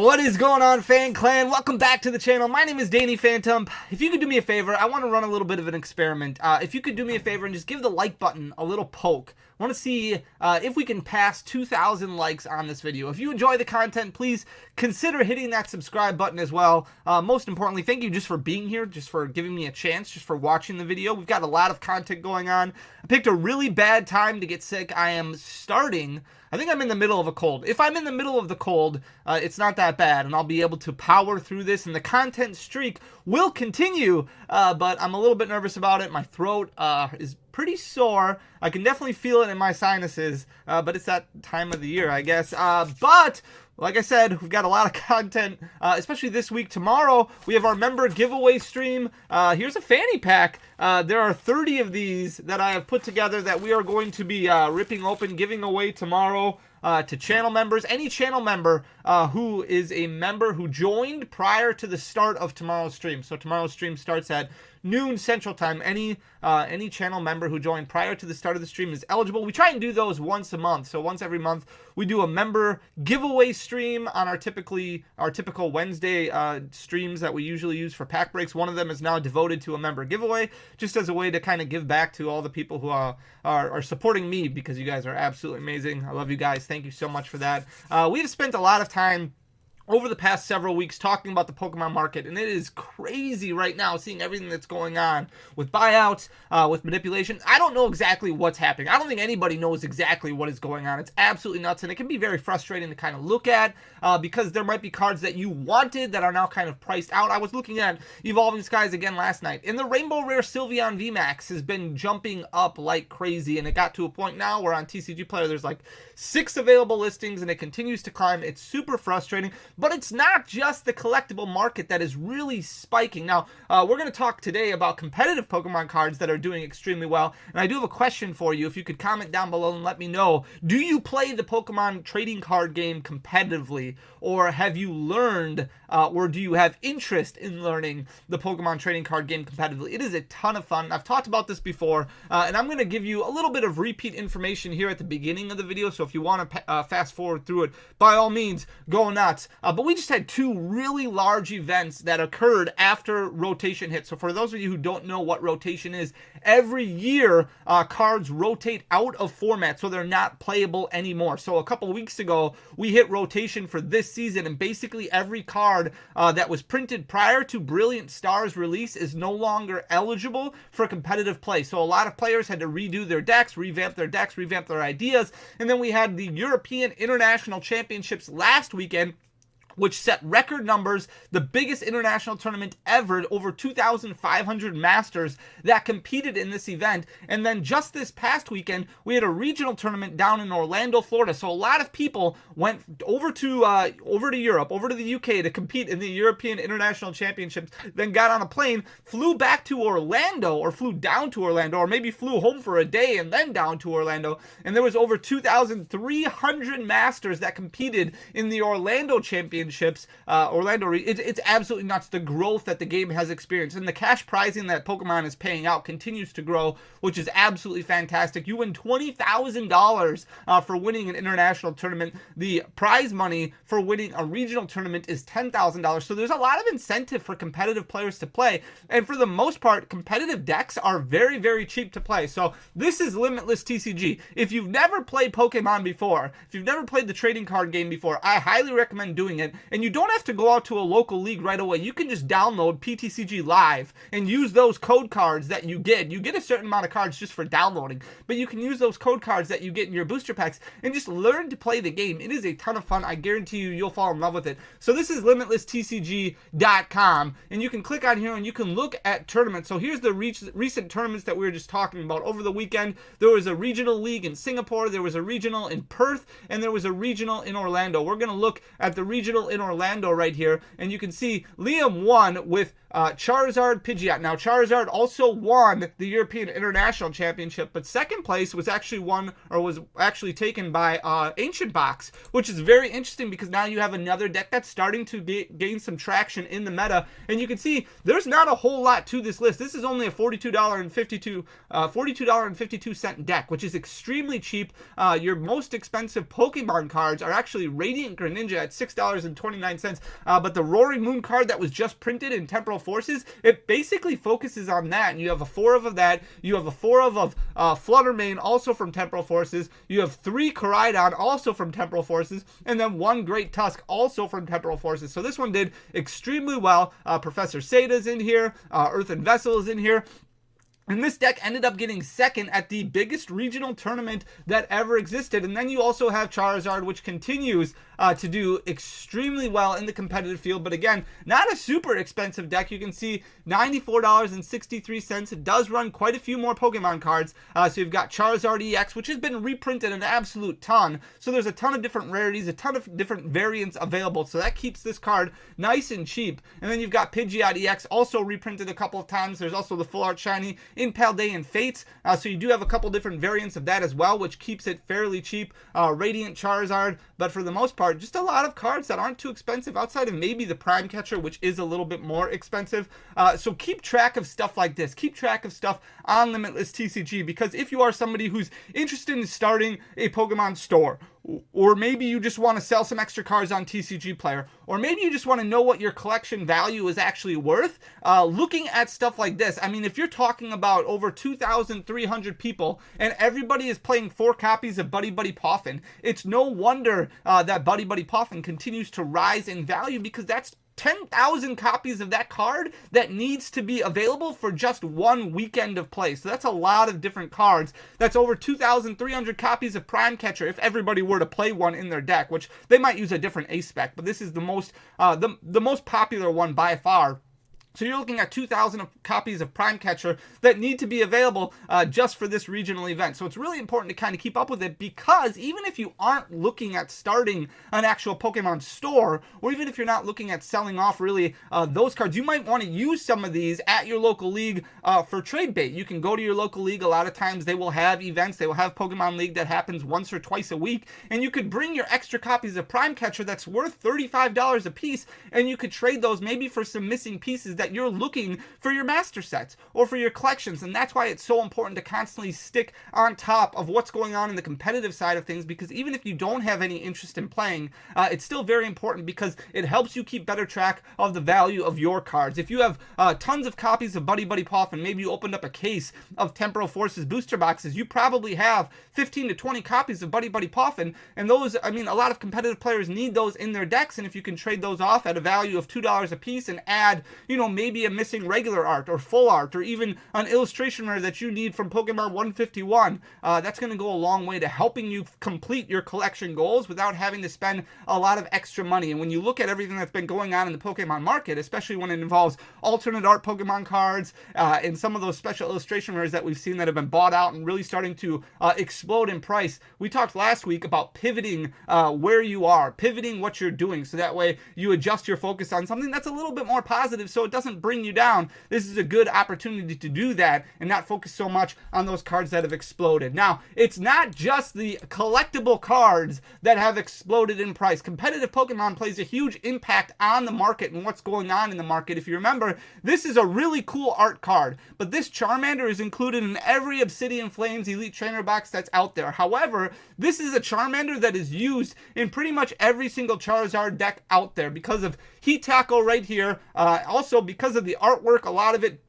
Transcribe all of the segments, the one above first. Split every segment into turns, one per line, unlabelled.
What is going on, Fan Clan? Welcome back to the channel. My name is dannyphantump. If you could do me a favor, I want to run a little bit of an experiment. If you could do me a favor and just give the like button a little poke. I want to see if we can pass 2,000 likes on this video. If you enjoy the content, please consider hitting that subscribe button as well. Most importantly, thank you just for being here, just for giving me a chance, just for watching the video. We've got a lot of content going on. I picked a really bad time to get sick. I think I'm in the middle of a cold. If I'm in the middle of the cold, it's not that bad, and I'll be able to power through this, and the content streak will continue, but I'm a little bit nervous about it. My throat is pretty sore. I can definitely feel it in my sinuses, but it's that time of the year, I guess. But like I said, we've got a lot of content, especially this week. Tomorrow, we have our member giveaway stream. Here's a fanny pack. There are 30 of these that I have put together that we are going to be ripping open, giving away tomorrow to channel members. Any channel member who is a member who joined prior to the start of tomorrow's stream. So tomorrow's stream starts at noon Central Time. Any channel member who joined prior to the start of the stream is eligible. We try and do those once a month. So once every month, we do a member giveaway stream on our typical Wednesday streams that we usually use for pack breaks. One of them is now devoted to a member giveaway, just as a way to kind of give back to all the people who are supporting me, because you guys are absolutely amazing. I love you guys. Thank you so much for that. We have spent a lot of time over the past several weeks talking about the Pokemon market, and it is crazy right now seeing everything that's going on with buyouts, with manipulation. I don't know exactly what's happening. I don't think anybody knows exactly what is going on. It's absolutely nuts, and it can be very frustrating to kind of look at because there might be cards that you wanted that are now kind of priced out. I was looking at Evolving Skies again last night, and the Rainbow Rare Sylveon VMAX has been jumping up like crazy, and it got to a point now where on TCG Player there's like 6 available listings, and it continues to climb. It's super frustrating. But it's not just the collectible market that is really spiking. Now, we're going to talk today about competitive Pokemon cards that are doing extremely well. And I do have a question for you. If you could comment down below and let me know, do you play the Pokemon trading card game competitively? Or have you learned, or do you have interest in learning the Pokemon trading card game competitively? It is a ton of fun. I've talked about this before, and I'm going to give you a little bit of repeat information here at the beginning of the video. So if you want to fast forward through it, by all means, go nuts. But we just had 2 really large events that occurred after rotation hit. So for those of you who don't know what rotation is, every year cards rotate out of format, so they're not playable anymore. So a couple of weeks ago, we hit rotation for this season, and basically every card that was printed prior to Brilliant Stars release is no longer eligible for competitive play. So a lot of players had to redo their decks, revamp their ideas, and then we had the European International Championships last weekend, which set record numbers, the biggest international tournament ever, over 2,500 masters that competed in this event. And then just this past weekend, we had a regional tournament down in Orlando, Florida. So a lot of people went over to Europe, over to the UK to compete in the European International Championships, then got on a plane, flew back to Orlando, or flew down to Orlando, or maybe flew home for a day and then down to Orlando. And there was over 2,300 masters that competed in the Orlando Championships. It's absolutely nuts, the growth that the game has experienced, and the cash prizing that Pokemon is paying out continues to grow, which is absolutely fantastic. You win $20,000 for winning an international tournament. The prize money for winning a regional tournament is $10,000. So there's a lot of incentive for competitive players to play, and for the most part, competitive decks are very, very cheap to play. So this is Limitless TCG. If you've never played Pokemon before, if you've never played the trading card game before, I highly recommend doing it. And you don't have to go out to a local league right away. You can just download PTCG Live and use those code cards that you get. You get a certain amount of cards just for downloading, but you can use those code cards that you get in your booster packs and just learn to play the game. It is a ton of fun. I guarantee you'll fall in love with it. So this is LimitlessTCG.com, and you can click on here and you can look at tournaments. So here's the recent tournaments that we were just talking about. Over the weekend, there was a regional league in Singapore, there was a regional in Perth, and there was a regional in Orlando. We're going to look at the regional in Orlando right here, and you can see Liam won with Charizard Pidgeot. Now Charizard also won the European International Championship, but second place was actually taken by Ancient Box, which is very interesting because now you have another deck that's starting to gain some traction in the meta, and you can see there's not a whole lot to this list. This is only a $42.52 deck, which is extremely cheap. Your most expensive Pokemon cards are actually Radiant Greninja at $6.99. $2.29. But the Roaring Moon card that was just printed in Temporal Forces, it basically focuses on that. And you have a 4 of that. You have a 4 of Fluttermane, also from Temporal Forces. You have 3 Koraidon, also from Temporal Forces. And then 1 Great Tusk, also from Temporal Forces. So this one did extremely well. Professor Sada's in here. Earthen Vessel is in here. And this deck ended up getting second at the biggest regional tournament that ever existed. And then you also have Charizard, which continues to do extremely well in the competitive field. But again, not a super expensive deck. You can see $94.63. It does run quite a few more Pokemon cards. So you've got Charizard EX, which has been reprinted an absolute ton. So there's a ton of different rarities, a ton of different variants available. So that keeps this card nice and cheap. And then you've got Pidgeot EX, also reprinted a couple of times. There's also the Full Art Shiny in Paldean Fates. So you do have a couple different variants of that as well, which keeps it fairly cheap. Radiant Charizard, but for the most part, just a lot of cards that aren't too expensive outside of maybe the Prime Catcher, which is a little bit more expensive. So keep track of stuff like this. Keep track of stuff on Limitless TCG, because if you are somebody who's interested in starting a Pokemon store, or maybe you just want to sell some extra cards on TCG Player, or maybe you just want to know what your collection value is actually worth, looking at stuff like this. I mean, if you're talking about over 2,300 people and everybody is playing 4 copies of Buddy Buddy Poffin, it's no wonder that Buddy Buddy Poffin continues to rise in value, because that's 10,000 copies of that card that needs to be available for just one weekend of play. So that's a lot of different cards. That's over 2,300 copies of Prime Catcher if everybody were to play one in their deck, which they might use a different ace spec, but this is the most popular one by far. So you're looking at 2,000 copies of Prime Catcher that need to be available just for this regional event. So it's really important to kind of keep up with it, because even if you aren't looking at starting an actual Pokemon store, or even if you're not looking at selling off really those cards, you might want to use some of these at your local league for trade bait. You can go to your local league. A lot of times they will have events. They will have Pokemon League that happens once or twice a week, and you could bring your extra copies of Prime Catcher that's worth $35 a piece, and you could trade those maybe for some missing pieces that you're looking for your master sets or for your collections. And that's why it's so important to constantly stick on top of what's going on in the competitive side of things, because even if you don't have any interest in playing, it's still very important, because it helps you keep better track of the value of your cards. If you have tons of copies of Buddy Buddy Poffin, maybe you opened up a case of Temporal Forces booster boxes, you probably have 15 to 20 copies of Buddy Buddy Poffin, and those, I mean, a lot of competitive players need those in their decks. And if you can trade those off at a value of $2 a piece and add, you know, maybe a missing regular art or full art or even an illustration rare that you need from Pokemon 151, that's going to go a long way to helping you complete your collection goals without having to spend a lot of extra money. And when you look at everything that's been going on in the Pokemon market, especially when it involves alternate art Pokemon cards and some of those special illustration rares that we've seen that have been bought out and really starting to explode in price, we talked last week about pivoting where you are, pivoting what you're doing, so that way you adjust your focus on something that's a little bit more positive so it doesn't bring you down. This is a good opportunity to do that and not focus so much on those cards that have exploded. Now, it's not just the collectible cards that have exploded in price. Competitive Pokemon plays a huge impact on the market and what's going on in the market. If you remember, this is a really cool art card, but this Charmander is included in every Obsidian Flames Elite Trainer box that's out there. However, this is a Charmander that is used in pretty much every single Charizard deck out there because of Heat Tackle right here. Also because of the artwork, a lot of it,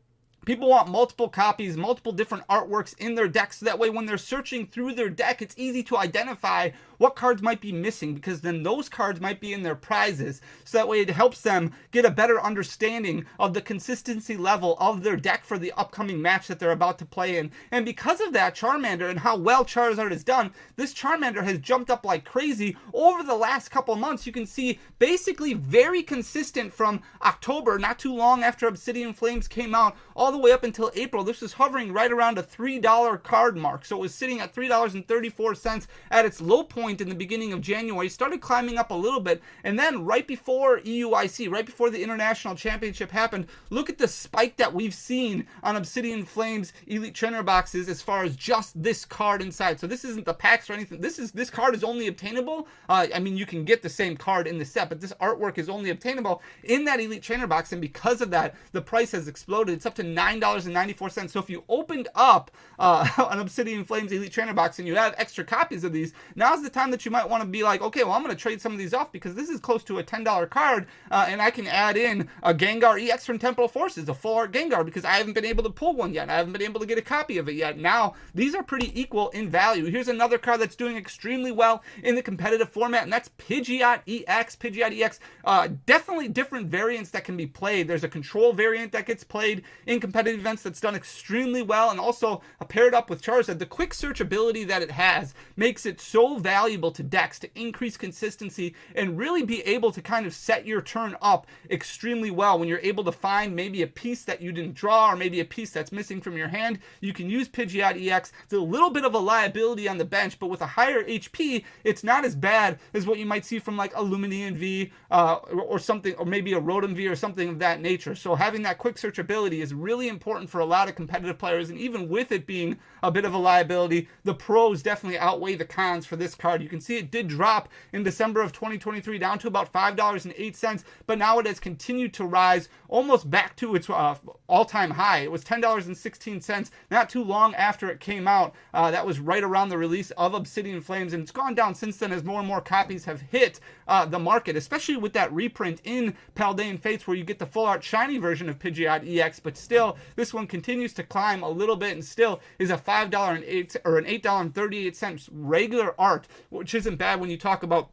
people want multiple copies, multiple different artworks in their deck, so that way when they're searching through their deck, it's easy to identify what cards might be missing, because then those cards might be in their prizes. So that way it helps them get a better understanding of the consistency level of their deck for the upcoming match that they're about to play in. And because of that, Charmander and how well Charizard has done, this Charmander has jumped up like crazy over the last couple months. You can see basically very consistent from October, not too long after Obsidian Flames came out, all the way up until April. This was hovering right around a $3 card mark. So it was sitting at $3.34 at its low point in the beginning of January, started climbing up a little bit, and then right before EUIC, right before the International Championship happened, look at the spike that we've seen on Obsidian Flames Elite Trainer boxes as far as just this card inside. So this isn't the packs or anything. This card is only obtainable. I mean, you can get the same card in the set, but this artwork is only obtainable in that Elite Trainer box, and because of that, the price has exploded. It's up to $9.94. So if you opened up an Obsidian Flames Elite Trainer box and you have extra copies of these, now's the time that you might want to be like, okay, well, I'm going to trade some of these off because this is close to a $10 card, and I can add in a Gengar EX from Temporal Forces, a full art Gengar, because I haven't been able to pull one yet. I haven't been able to get a copy of it yet. Now, these are pretty equal in value. Here's another card that's doing extremely well in the competitive format, and that's Pidgeot EX. Pidgeot EX, definitely different variants that can be played. There's a control variant that gets played in competitive events that's done extremely well, and also paired up with Charizard. The quick search ability that it has makes it so valuable to decks to increase consistency and really be able to kind of set your turn up extremely well. When you're able to find maybe a piece that you didn't draw or maybe a piece that's missing from your hand, you can use Pidgeot EX. It's a little bit of a liability on the bench, but with a higher HP, it's not as bad as what you might see from like a Lumineon V or something, or maybe a Rotom V or something of that nature. So having that quick search ability is really important for a lot of competitive players, and even with it being a bit of a liability, the pros definitely outweigh the cons for this card. You can see it did drop in December of 2023 down to about $5.08, but now it has continued to rise almost back to its all-time high. It was $10.16 not too long after it came out. That was right around the release of Obsidian Flames, and it's gone down since then as more and more copies have hit the market, especially with that reprint in Paldean Fates where you get the full art shiny version of Pidgeot EX, but still this one continues to climb a little bit and still is a $5.08 or an $8.38 regular art, which isn't bad when you talk about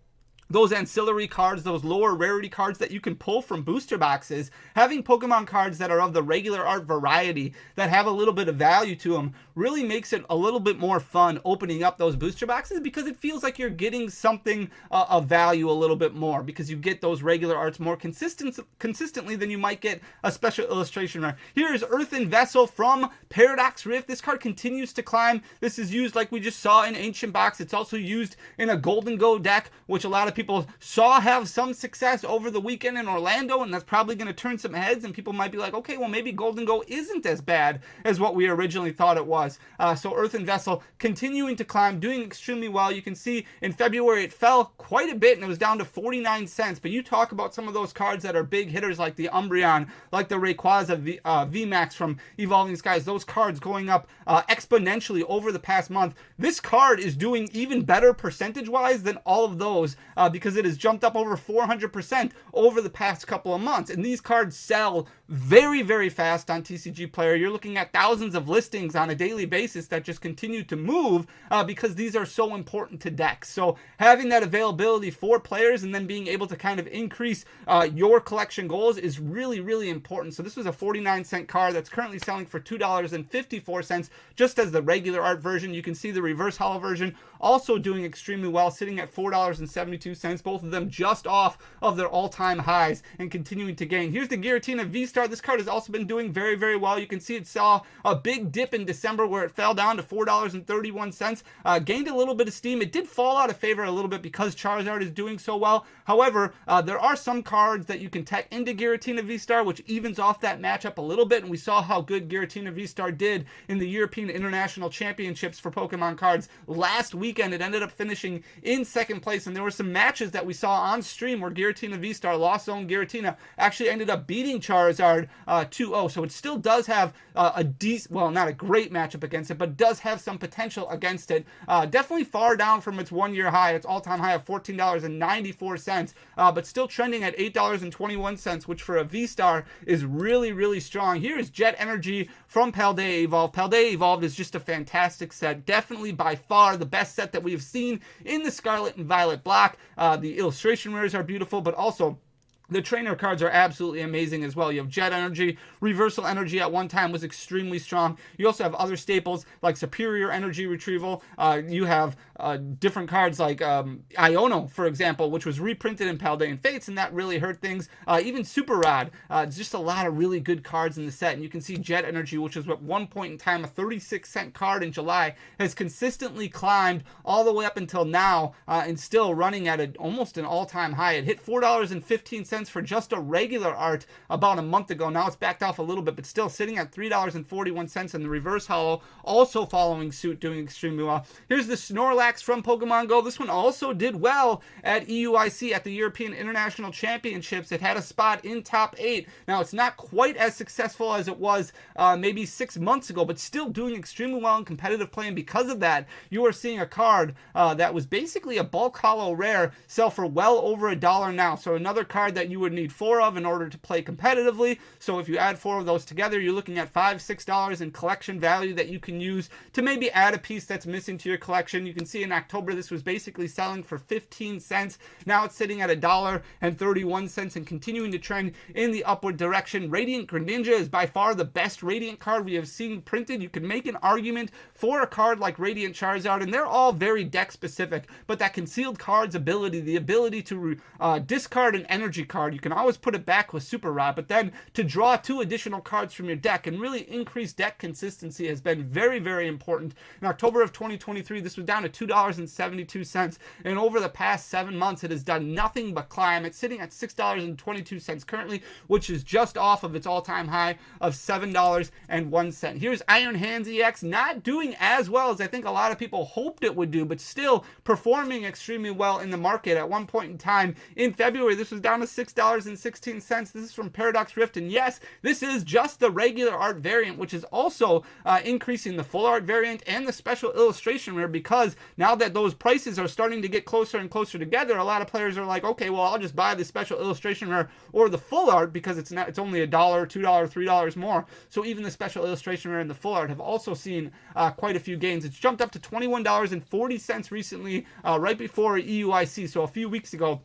those ancillary cards, those lower rarity cards that you can pull from booster boxes. Having Pokemon cards that are of the regular art variety that have a little bit of value to them really makes it a little bit more fun opening up those booster boxes, because it feels like you're getting something of value a little bit more, because you get those regular arts more consistently than you might get a special illustration rare. Here is Earthen Vessel from Paradox Rift. This card continues to climb. This is used like we just saw in Ancient Box. It's also used in a Golden Go deck, which a lot of people saw have some success over the weekend in Orlando, and that's probably going to turn some heads, and people might be like, okay, well, maybe Golden Go isn't as bad as what we originally thought it was. So Earthen Vessel continuing to climb, doing extremely well. You can see in February it fell quite a bit and it was down to 49 cents, but you talk about some of those cards that are big hitters like the Umbreon, like the Rayquaza VMAX from Evolving Skies, those cards going up exponentially over the past month. This card is doing even better percentage-wise than all of those, because it has jumped up over 400% over the past couple of months. And these cards sell very, very fast on TCG Player. You're looking at thousands of listings on a daily basis that just continue to move because these are so important to decks. So having that availability for players and then being able to kind of increase your collection goals is really, really important. So this was a 49-cent card that's currently selling for $2.54 just as the regular art version. You can see the reverse holo version also doing extremely well, sitting at $4.72, both of them just off of their all-time highs and continuing to gain. Here's the Giratina V-Star. This card has also been doing very, very well. You can see it saw a big dip in December where it fell down to $4.31, gained a little bit of steam. It did fall out of favor a little bit because Charizard is doing so well. However, there are some cards that you can tech into Giratina V-Star, which evens off that matchup a little bit, and we saw how good Giratina V-Star did in the European International Championships for Pokemon cards last weekend. It ended up finishing in second place, and there were some matches that we saw on stream where Giratina V-Star, Lost Zone Giratina, actually ended up beating Charizard 2-0, so it still does have a decent, well, not a great matchup against it, but does have some potential against it. Definitely far down from its one-year high, its all-time high of $14.94, but still trending at $8.21, which for a V-Star is really, really strong. Here is Jet Energy from Paldea Evolved. Paldea Evolved is just a fantastic set. Definitely by far the best set that we've seen in the Scarlet and Violet block. The illustration rares are beautiful, but also the trainer cards are absolutely amazing as well. You have Jet Energy. Reversal Energy at one time was extremely strong. You also have other staples like Superior Energy Retrieval. You have different cards like Iono, for example, which was reprinted in Paldean Fates, and that really hurt things. Even Super Rod. Just a lot of really good cards in the set. And you can see Jet Energy, which was at one point in time a 36-cent card in July, has consistently climbed all the way up until now, and still running at almost an all-time high. It hit $4.15 cents for just a regular art about a month ago. Now it's backed off a little bit, but still sitting at $3.41, and the reverse holo also following suit, doing extremely well. Here's the Snorlax from Pokemon Go. This one also did well at EUIC, at the European International Championships. It had a spot in top 8. Now it's not quite as successful as it was maybe 6 months ago, but still doing extremely well in competitive play, and because of that, you are seeing a card that was basically a bulk holo rare sell for well over $1 now. So another card that you would need 4 of in order to play competitively. So if you add 4 of those together, you're looking at $5-6 in collection value that you can use to maybe add a piece that's missing to your collection. You can see in October this was basically selling for 15 cents. Now it's sitting at $1.31 and continuing to trend in the upward direction. Radiant Greninja is by far the best Radiant card we have seen printed. You can make an argument for a card like Radiant Charizard, and they're all very deck specific, but that concealed cards ability, the ability to discard an energy card, you can always put it back with Super Rod, but then to draw 2 additional cards from your deck and really increase deck consistency has been very, very important. In October of 2023, this was down to $2.72, and over the past 7 months, it has done nothing but climb. It's sitting at $6.22 currently, which is just off of its all-time high of $7.01. Here's Iron Hands EX, not doing as well as I think a lot of people hoped it would do, but still performing extremely well in the market. At one point in time in February, this was down to $6.16. This is from Paradox Rift, and yes, this is just the regular art variant, which is also increasing the full art variant and the special illustration rare, because now that those prices are starting to get closer and closer together, a lot of players are like, okay, well, I'll just buy the special illustration rare or the full art because it's only $1, $2, $3 more. So even the special illustration rare and the full art have also seen quite a few gains. It's jumped up to $21.40 recently, right before EUIC, so a few weeks ago.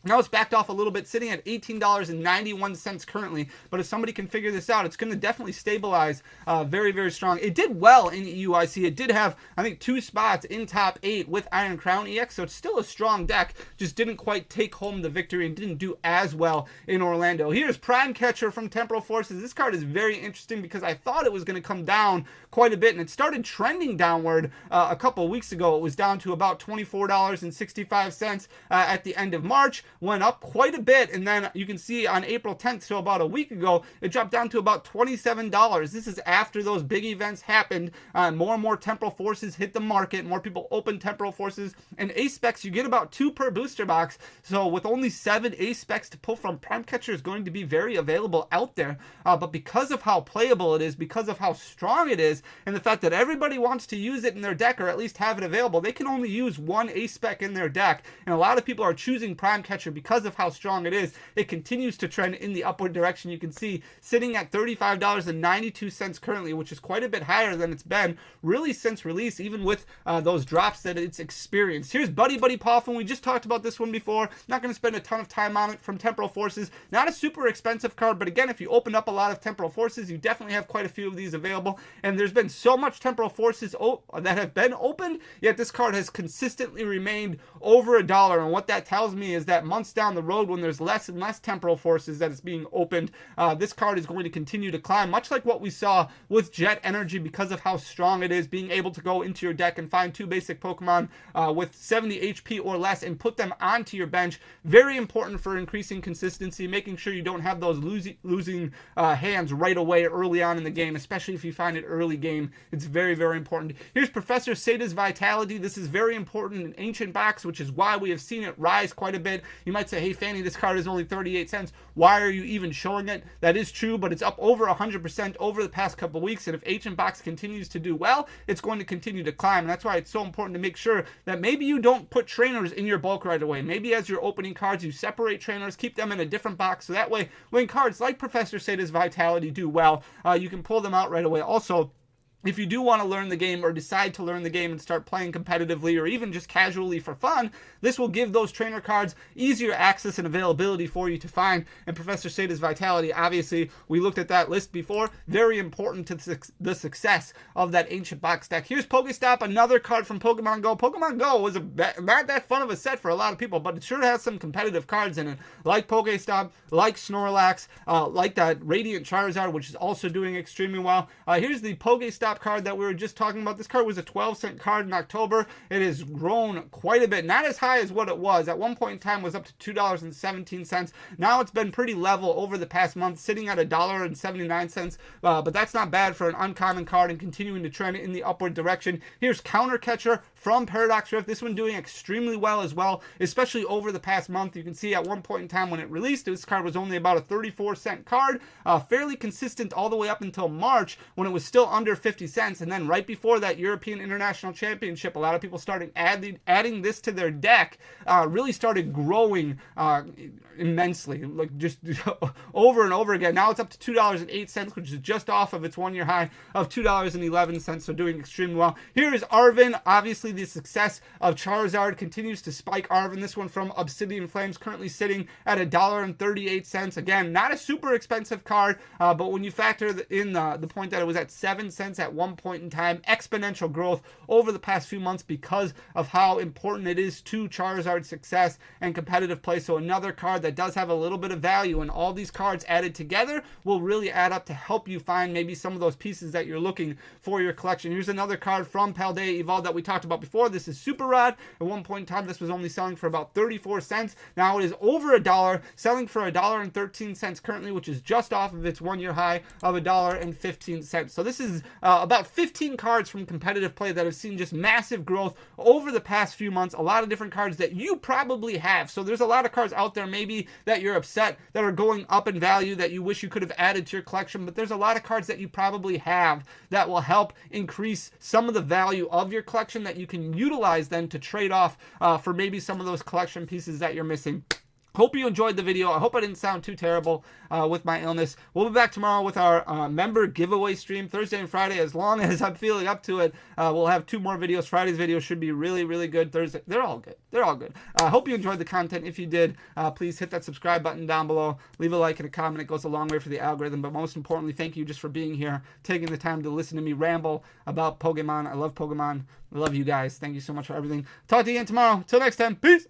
Now it's backed off a little bit, sitting at $18.91 currently. But if somebody can figure this out, it's going to definitely stabilize very, very strong. It did well in EUIC. It did have, I think, 2 spots in top 8 with Iron Crown EX. So it's still a strong deck. Just didn't quite take home the victory and didn't do as well in Orlando. Here's Prime Catcher from Temporal Forces. This card is very interesting because I thought it was going to come down quite a bit, and it started trending downward a couple of weeks ago. It was down to about $24.65 at the end of March. Went up quite a bit, and then you can see on April 10th, so about a week ago, it dropped down to about $27. This is after those big events happened. More and more Temporal Forces hit the market, more people open Temporal Forces, and Ace Specs, you get about 2 per booster box, so with only 7 Ace Specs to pull from, Prime Catcher is going to be very available out there, but because of how playable it is, because of how strong it is, and the fact that everybody wants to use it in their deck, or at least have it available, they can only use 1 Ace Spec in their deck, and a lot of people are choosing Prime Catcher because of how strong it is. It continues to trend in the upward direction. You can see sitting at $35.92 currently, which is quite a bit higher than it's been really since release, even with those drops that it's experienced. Here's Buddy Buddy Poffin. We just talked about this one before. Not going to spend a ton of time on it. From Temporal Forces. Not a super expensive card, but again, if you open up a lot of Temporal Forces, you definitely have quite a few of these available, and there's been so much Temporal Forces that have been opened, yet this card has consistently remained over $1, and what that tells me is that months down the road, when there's less and less Temporal Forces that is being opened, this card is going to continue to climb, much like what we saw with Jet Energy, because of how strong it is, being able to go into your deck and find 2 basic Pokemon with 70 HP or less and put them onto your bench. Very important for increasing consistency, making sure you don't have those losing hands right away early on in the game, especially if you find it early game. It's very, very important. Here's Professor Seta's Vitality. This is very important in Ancient Box, which is why we have seen it rise quite a bit. You might say, hey, Fanny, this card is only 38 cents. Why are you even showing it? That is true, but it's up over 100% over the past couple weeks, and if Ancient Box continues to do well, it's going to continue to climb, and that's why it's so important to make sure that maybe you don't put trainers in your bulk right away. Maybe as you're opening cards, you separate trainers, keep them in a different box, so that way when cards like Professor Seta's Vitality do well, you can pull them out right away. Also, if you do want to learn the game or decide to learn the game and start playing competitively or even just casually for fun, this will give those trainer cards easier access and availability for you to find. And Professor Seta's Vitality, obviously, we looked at that list before, very important to the success of that Ancient Box deck. Here's Pokestop, another card from Pokemon Go. Pokemon Go was not that fun of a set for a lot of people, but it sure has some competitive cards in it, like Pokestop, like Snorlax, like that Radiant Charizard, which is also doing extremely well. Here's the Pokestop top card that we were just talking about. This card was a 12-cent card in October. It has grown quite a bit, not as high as what it was. At one point in time, it was up to $2.17. Now it's been pretty level over the past month, sitting at $1.79. But that's not bad for an uncommon card and continuing to trend in the upward direction. Here's Counter Catcher from Paradox Rift. This one doing extremely well as well, especially over the past month. You can see at one point in time when it released, this card was only about a 34-cent card, fairly consistent all the way up until March when it was still under 50 cents. And then right before that European International Championship, a lot of people started adding this to their deck, really started growing immensely, like just over and over again. Now it's up to $2.08, which is just off of its one-year high of $2.11, so doing extremely well. Here is Arvin. Obviously, the success of Charizard continues to spike Arvin. This one from Obsidian Flames, currently sitting at $1.38. Again, not a super expensive card, but when you factor in the point that it was at 7 cents at one point in time, exponential growth over the past few months because of how important it is to Charizard's success and competitive play. So another card that does have a little bit of value, and all these cards added together will really add up to help you find maybe some of those pieces that you're looking for your collection. Here's another card from Paldea Evolved that we talked about before. This is Super Rod. At one point in time, this was only selling for about 34 cents. Now it is over $1, selling for $1.13 currently, which is just off of its one-year high of $1.15. So this is about 15 cards from competitive play that have seen just massive growth over the past few months. A lot of different cards that you probably have. So there's a lot of cards out there maybe that you're upset that are going up in value that you wish you could have added to your collection, but there's a lot of cards that you probably have that will help increase some of the value of your collection that you can utilize then to trade off for maybe some of those collection pieces that you're missing. Hope you enjoyed the video. I hope I didn't sound too terrible with my illness. We'll be back tomorrow with our member giveaway stream, Thursday and Friday. As long as I'm feeling up to it, we'll have 2 more videos. Friday's video should be really, really good. Thursday, they're all good. They're all good. Hope you enjoyed the content. If you did, please hit that subscribe button down below. Leave a like and a comment. It goes a long way for the algorithm. But most importantly, thank you just for being here, taking the time to listen to me ramble about Pokemon. I love Pokemon. I love you guys. Thank you so much for everything. Talk to you again tomorrow. Till next time. Peace.